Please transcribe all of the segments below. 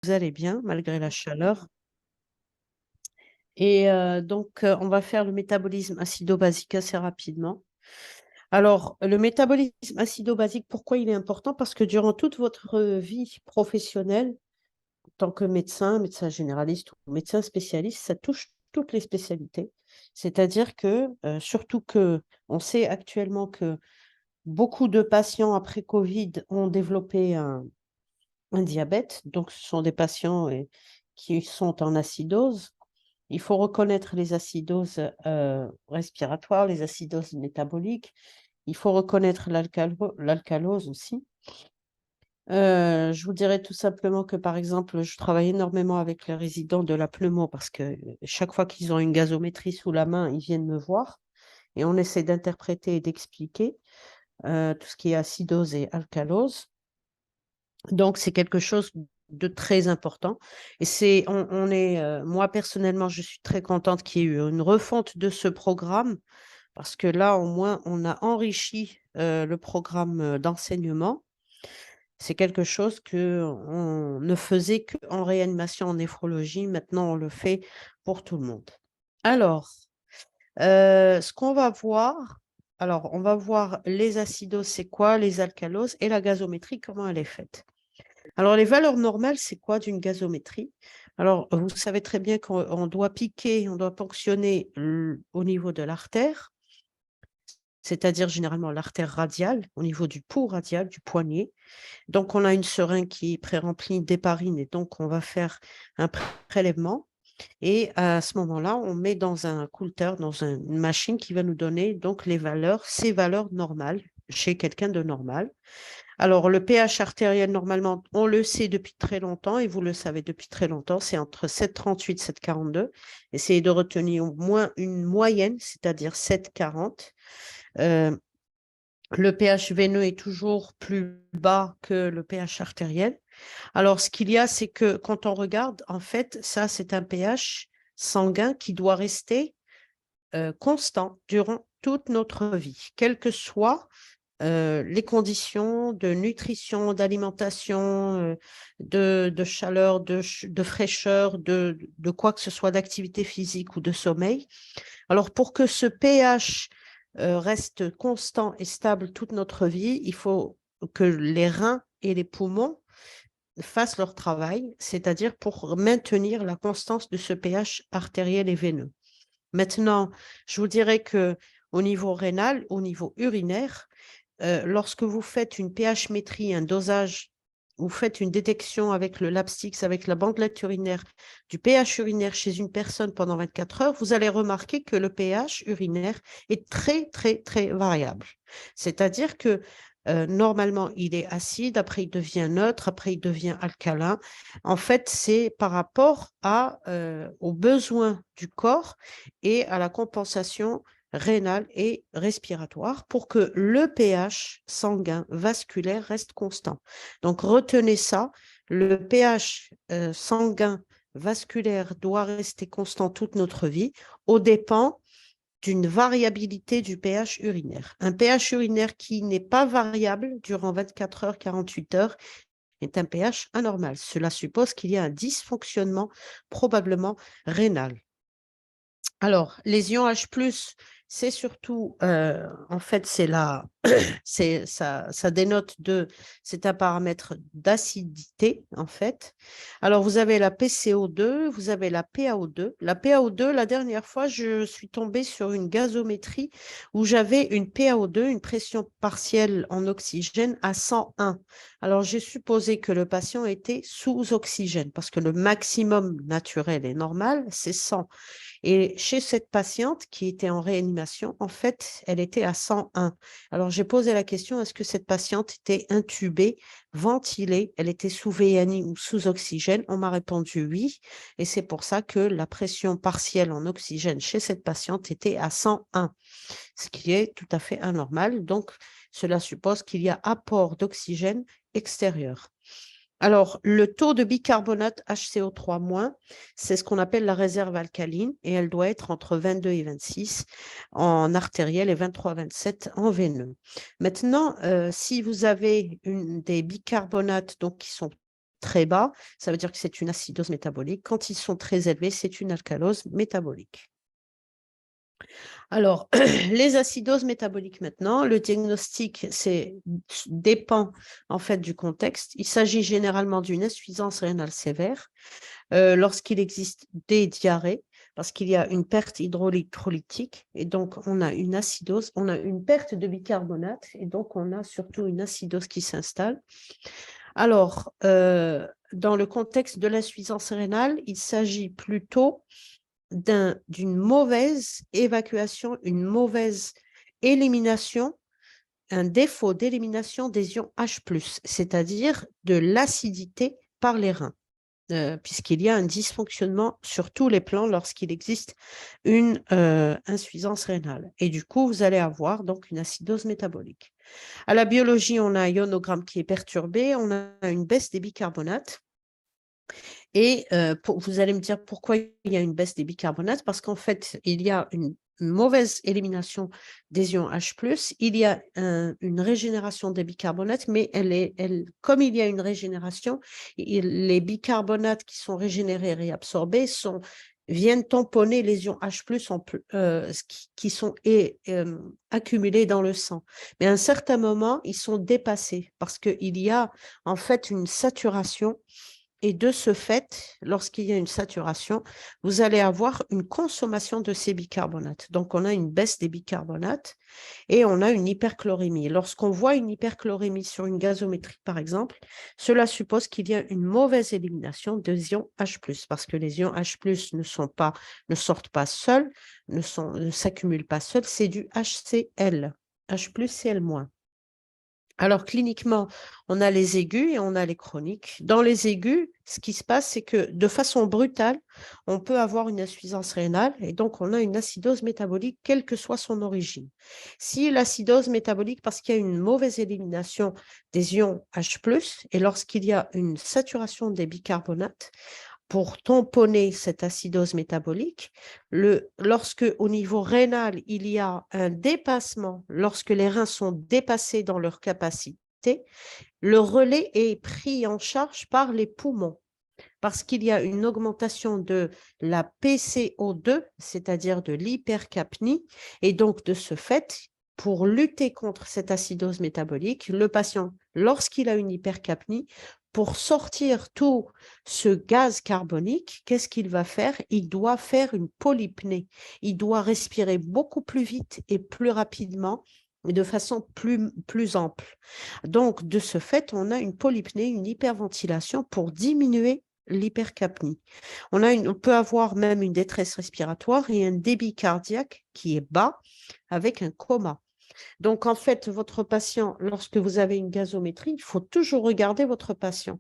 Vous allez bien malgré la chaleur. On va faire le métabolisme acido-basique assez rapidement. Alors, le métabolisme acido-basique, pourquoi il est important? Parce que durant toute votre vie professionnelle, en tant que médecin, médecin généraliste ou médecin spécialiste, ça touche toutes les spécialités. C'est-à-dire que, surtout que on sait actuellement que beaucoup de patients après Covid ont développé un diabète. Donc, ce sont des patients qui sont en acidose. Il faut reconnaître les acidoses respiratoires, les acidoses métaboliques. Il faut reconnaître l'alcalose aussi. Je vous dirais tout simplement que, par exemple, je travaille énormément avec les résidents de la pneumo parce que chaque fois qu'ils ont une gazométrie sous la main, ils viennent me voir et on essaie d'interpréter et d'expliquer tout ce qui est acidose et alcalose. Donc, c'est quelque chose de très important. Et moi personnellement, je suis très contente qu'il y ait eu une refonte de ce programme parce que là, au moins, on a enrichi le programme d'enseignement. C'est quelque chose que on ne faisait qu'en réanimation en néphrologie. Maintenant, on le fait pour tout le monde. Alors, ce qu'on va voir, on va voir les acidoses, c'est quoi, les alcaloses et la gazométrie, comment elle est faite. Alors, les valeurs normales, c'est quoi d'une gazométrie? Alors, vous savez très bien qu'on doit piquer, on doit ponctionner au niveau de l'artère, c'est-à-dire généralement l'artère radiale, au niveau du pouls radial, du poignet. Donc, on a une seringue qui est pré-remplie d'héparine et donc on va faire un prélèvement. Et à ce moment-là, on met dans un coulter, une machine qui va nous donner donc ces valeurs normales chez quelqu'un de normal. Alors, le pH artériel, normalement, on le sait depuis très longtemps et vous le savez depuis très longtemps, c'est entre 7,38 et 7,42. Essayez de retenir au moins une moyenne, c'est-à-dire 7,40. Euh, le pH veineux est toujours plus bas que le pH artériel. Alors, ce qu'il y a, c'est que quand on regarde, en fait, ça, c'est un pH sanguin qui doit rester constant durant toute notre vie, quelles que soient les conditions de nutrition, d'alimentation, de chaleur, de fraîcheur, de quoi que ce soit, d'activité physique ou de sommeil. Alors, pour que ce pH reste constant et stable toute notre vie, il faut que les reins et les poumons fassent leur travail, c'est-à-dire pour maintenir la constance de ce pH artériel et veineux. Maintenant, je vous dirais que au niveau rénal, au niveau urinaire, lorsque vous faites une pH-métrie, un dosage, vous faites une détection avec le Labstix, avec la bandelette urinaire, du pH urinaire chez une personne pendant 24 heures, vous allez remarquer que le pH urinaire est très, très, très variable. C'est-à-dire que normalement, il est acide, après il devient neutre, après il devient alcalin. En fait, c'est par rapport aux besoins du corps et à la compensation rénale et respiratoire pour que le pH sanguin vasculaire reste constant. Donc retenez ça, le pH sanguin vasculaire doit rester constant toute notre vie aux dépens d'une variabilité du pH urinaire. Un pH urinaire qui n'est pas variable durant 24 heures, 48 heures est un pH anormal. Cela suppose qu'il y a un dysfonctionnement probablement rénal. Alors, les ions H+, c'est surtout, en fait, ça dénote c'est un paramètre d'acidité, en fait. Alors, vous avez la PCO2, vous avez la PaO2. La PaO2, la dernière fois, je suis tombée sur une gazométrie où j'avais une PaO2, une pression partielle en oxygène à 101. Alors, j'ai supposé que le patient était sous oxygène parce que le maximum naturel et normal, c'est 100. Et chez cette patiente qui était en réanimation, en fait, elle était à 101. Alors, j'ai posé la question, est-ce que cette patiente était intubée, ventilée, elle était sous VNI ou sous oxygène? On m'a répondu oui. Et c'est pour ça que la pression partielle en oxygène chez cette patiente était à 101, ce qui est tout à fait anormal. Donc, cela suppose qu'il y a apport d'oxygène extérieur. Alors, le taux de bicarbonate HCO3-, c'est ce qu'on appelle la réserve alcaline et elle doit être entre 22 et 26 en artériel et 23-27 en veineux. Maintenant, si vous avez des bicarbonates donc, qui sont très bas, ça veut dire que c'est une acidose métabolique. Quand ils sont très élevés, c'est une alcalose métabolique. Alors, les acidoses métaboliques maintenant, le diagnostic dépend en fait du contexte. Il s'agit généralement d'une insuffisance rénale sévère lorsqu'il existe des diarrhées, parce qu'il y a une perte hydroélectrolytique et donc on a une acidose, on a une perte de bicarbonate et donc on a surtout une acidose qui s'installe. Alors, dans le contexte de l'insuffisance rénale, il s'agit plutôt d'une mauvaise évacuation, une mauvaise élimination, un défaut d'élimination des ions H+, c'est-à-dire de l'acidité par les reins, puisqu'il y a un dysfonctionnement sur tous les plans lorsqu'il existe une insuffisance rénale. Et du coup, vous allez avoir donc une acidose métabolique. À la biologie, on a un ionogramme qui est perturbé, on a une baisse des bicarbonates. Et vous allez me dire pourquoi il y a une baisse des bicarbonates, parce qu'en fait, il y a une mauvaise élimination des ions H+, il y a une régénération des bicarbonates, mais comme il y a une régénération, les bicarbonates qui sont régénérés et réabsorbés viennent tamponner les ions H+, qui sont accumulés dans le sang. Mais à un certain moment, ils sont dépassés parce qu'il y a en fait une saturation. Et de ce fait, lorsqu'il y a une saturation, vous allez avoir une consommation de ces bicarbonates. Donc, on a une baisse des bicarbonates et on a une hyperchlorémie. Lorsqu'on voit une hyperchlorémie sur une gazométrie, par exemple, cela suppose qu'il y a une mauvaise élimination des ions H+, parce que les ions H+, ne sortent pas seuls, ne s'accumulent pas seuls, c'est du HCl, H+Cl-. Alors, cliniquement, on a les aigus et on a les chroniques. Dans les aigus, ce qui se passe, c'est que de façon brutale, on peut avoir une insuffisance rénale et donc on a une acidose métabolique, quelle que soit son origine. Si l'acidose métabolique, parce qu'il y a une mauvaise élimination des ions H+, et lorsqu'il y a une saturation des bicarbonates, pour tamponner cette acidose métabolique, lorsque au niveau rénal, il y a un dépassement, lorsque les reins sont dépassés dans leur capacité, le relais est pris en charge par les poumons parce qu'il y a une augmentation de la PCO2, c'est-à-dire de l'hypercapnie, et donc de ce fait, pour lutter contre cette acidose métabolique, le patient, lorsqu'il a une hypercapnie, pour sortir tout ce gaz carbonique, qu'est-ce qu'il va faire? Il doit faire une polypnée. Il doit respirer beaucoup plus vite et plus rapidement et de façon plus ample. Donc, de ce fait, on a une polypnée, une hyperventilation pour diminuer l'hypercapnie. On peut avoir même une détresse respiratoire et un débit cardiaque qui est bas avec un coma. Donc, en fait, votre patient, lorsque vous avez une gazométrie, il faut toujours regarder votre patient.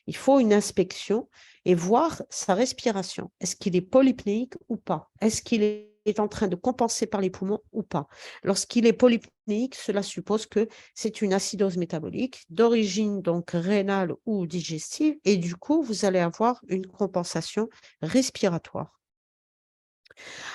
Il faut une inspection et voir sa respiration. Est-ce qu'il est polypnéique ou pas? Est-ce qu'il est en train de compenser par les poumons ou pas? Lorsqu'il est polypnéique, cela suppose que c'est une acidose métabolique d'origine donc rénale ou digestive et du coup, vous allez avoir une compensation respiratoire.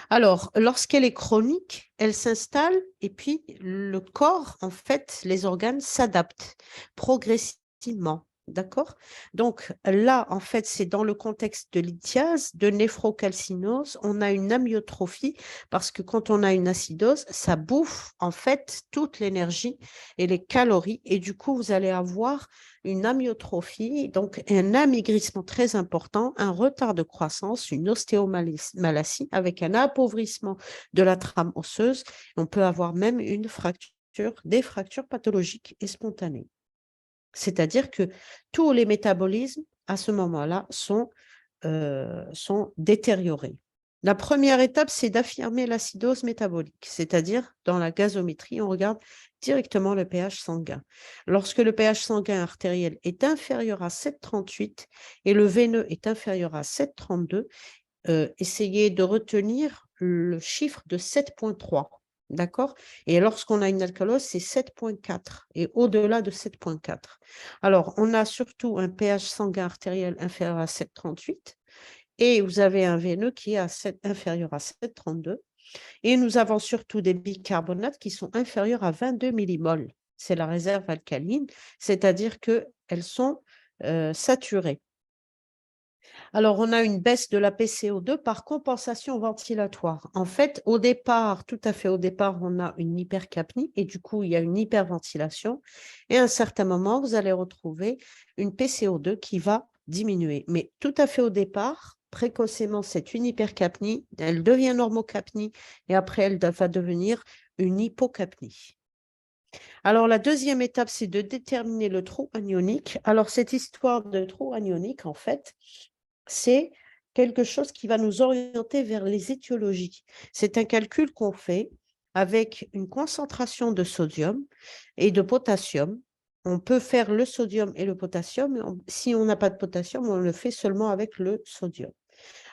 Alors, lorsqu'elle est chronique, elle s'installe et puis le corps, en fait, les organes s'adaptent progressivement. D'accord? Donc là, en fait, c'est dans le contexte de lithiase, de néphrocalcinose, on a une amyotrophie parce que quand on a une acidose, ça bouffe en fait toute l'énergie et les calories et du coup, vous allez avoir une amyotrophie, donc un amaigrissement très important, un retard de croissance, une ostéomalacie avec un appauvrissement de la trame osseuse. On peut avoir même des fractures pathologiques et spontanées. C'est-à-dire que tous les métabolismes, à ce moment-là, sont détériorés. La première étape, c'est d'affirmer l'acidose métabolique, c'est-à-dire dans la gazométrie, on regarde directement le pH sanguin. Lorsque le pH sanguin artériel est inférieur à 7,38 et le veineux est inférieur à 7,32, essayez de retenir le chiffre de 7,3. D'accord? Et lorsqu'on a une alcalose, c'est 7,4 et au-delà de 7,4. Alors, on a surtout un pH sanguin artériel inférieur à 7,38 et vous avez un veineux qui est inférieur à 7,32 et nous avons surtout des bicarbonates qui sont inférieurs à 22 millimoles. C'est la réserve alcaline, c'est-à-dire qu'elles sont saturé. Alors, on a une baisse de la PCO2 par compensation ventilatoire. En fait, au départ, tout à fait au départ, on a une hypercapnie et du coup, il y a une hyperventilation. Et à un certain moment, vous allez retrouver une PCO2 qui va diminuer. Mais tout à fait au départ, précocement, c'est une hypercapnie, elle devient normocapnie et après, elle va devenir une hypocapnie. Alors, la deuxième étape, c'est de déterminer le trou anionique. Alors, cette histoire de trou anionique, en fait, c'est quelque chose qui va nous orienter vers les étiologies. C'est un calcul qu'on fait avec une concentration de sodium et de potassium. On peut faire le sodium et le potassium. Mais si on n'a pas de potassium, on le fait seulement avec le sodium.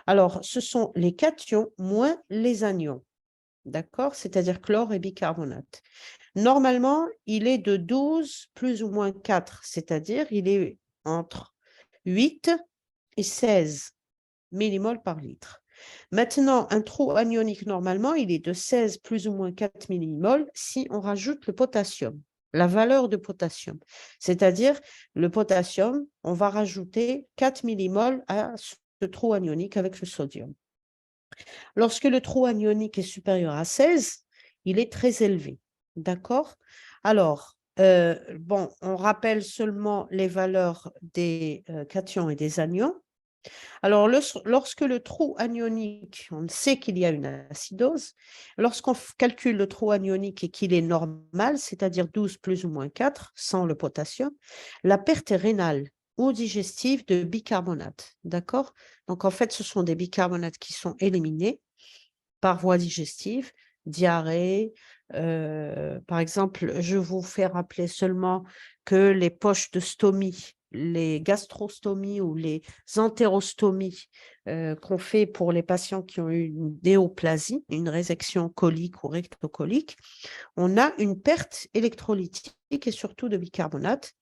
Alors, ce sont les cations moins les anions, d'accord? C'est-à-dire chlore et bicarbonate. Normalement, il est de 12 plus ou moins 4, c'est-à-dire il est entre 8 et 16 millimoles par litre. Maintenant, un trou anionique, normalement, il est de 16 plus ou moins 4 millimoles si on rajoute le potassium, la valeur de potassium. C'est-à-dire, le potassium, on va rajouter 4 millimoles à ce trou anionique avec le sodium. Lorsque le trou anionique est supérieur à 16, il est très élevé. D'accord? Alors, bon, on rappelle seulement les valeurs des cations et des anions. Alors, lorsque le trou anionique, on sait qu'il y a une acidose, lorsqu'on calcule le trou anionique et qu'il est normal, c'est-à-dire 12 plus ou moins 4, sans le potassium, la perte est rénale ou digestive de bicarbonate. D'accord? Donc, en fait, ce sont des bicarbonates qui sont éliminés par voie digestive, diarrhée. Par exemple, je vous fais rappeler seulement que les poches de stomie, les gastrostomies ou les entérostomies qu'on fait pour les patients qui ont eu une néoplasie, une résection colique ou rectocolique, on a une perte électrolytique et surtout de bicarbonate.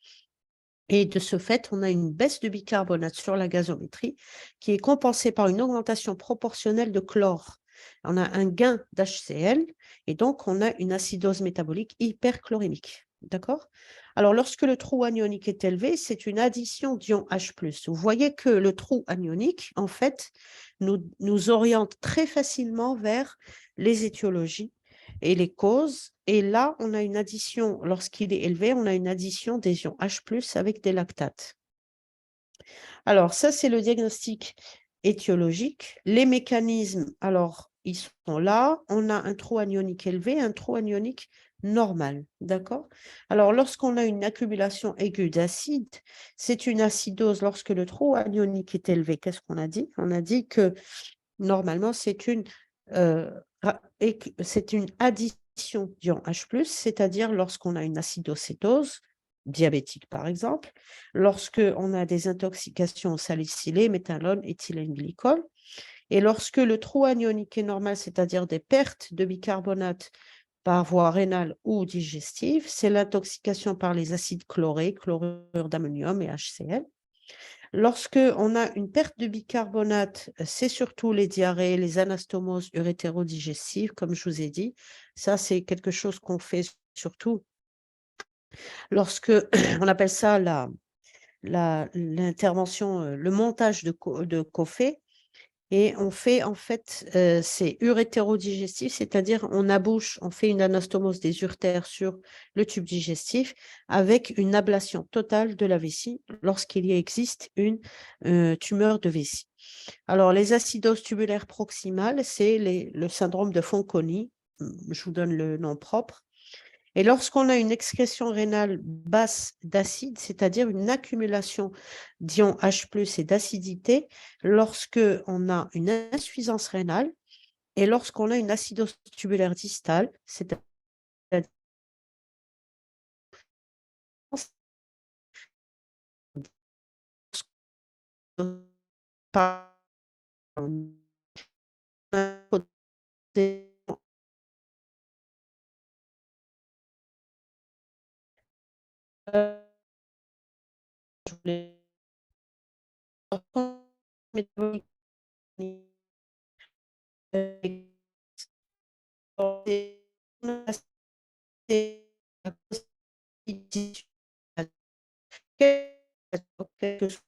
Et de ce fait, on a une baisse de bicarbonate sur la gazométrie qui est compensée par une augmentation proportionnelle de chlore. On a un gain d'HCl et donc on a une acidose métabolique hyperchlorémique. D'accord? Alors, lorsque le trou anionique est élevé, c'est une addition d'ion H+. Vous voyez que le trou anionique, en fait, nous oriente très facilement vers les étiologies et les causes. Et là, on a une addition, lorsqu'il est élevé, on a une addition des ions H+ avec des lactates. Alors, ça, c'est le diagnostic étiologique. Les mécanismes, alors, ils sont là. On a un trou anionique élevé, un trou anionique normal. D'accord? Alors, lorsqu'on a une accumulation aiguë d'acide, c'est une acidose lorsque le trou anionique est élevé. Qu'est-ce qu'on a dit? On a dit que normalement, c'est une addition d'ion H+, c'est-à-dire lorsqu'on a une acidocétose, diabétique par exemple, lorsqu'on a des intoxications salicylées, méthanol, éthylène glycol, et lorsque le trou anionique est normal, c'est-à-dire des pertes de bicarbonate par voie rénale ou digestive, c'est l'intoxication par les acides chlorés, chlorure d'ammonium et HCl. Lorsque on a une perte de bicarbonate, c'est surtout les diarrhées, les anastomoses urétérodigestives, comme je vous ai dit. Ça, c'est quelque chose qu'on fait surtout lorsque, on appelle ça l'intervention, le montage de Coffey. Et on fait en fait, c'est urétéro-digestif, c'est-à-dire on abouche, on fait une anastomose des uretères sur le tube digestif avec une ablation totale de la vessie lorsqu'il y existe une tumeur de vessie. Alors, les acidoses tubulaires proximales, c'est le syndrome de Fanconi, je vous donne le nom propre. Et lorsqu'on a une excrétion rénale basse d'acide, c'est-à-dire une accumulation d'ions H+ et d'acidité, lorsqu'on a une insuffisance rénale et lorsqu'on a une acidose tubulaire distale, c'est-à-dire quelque chose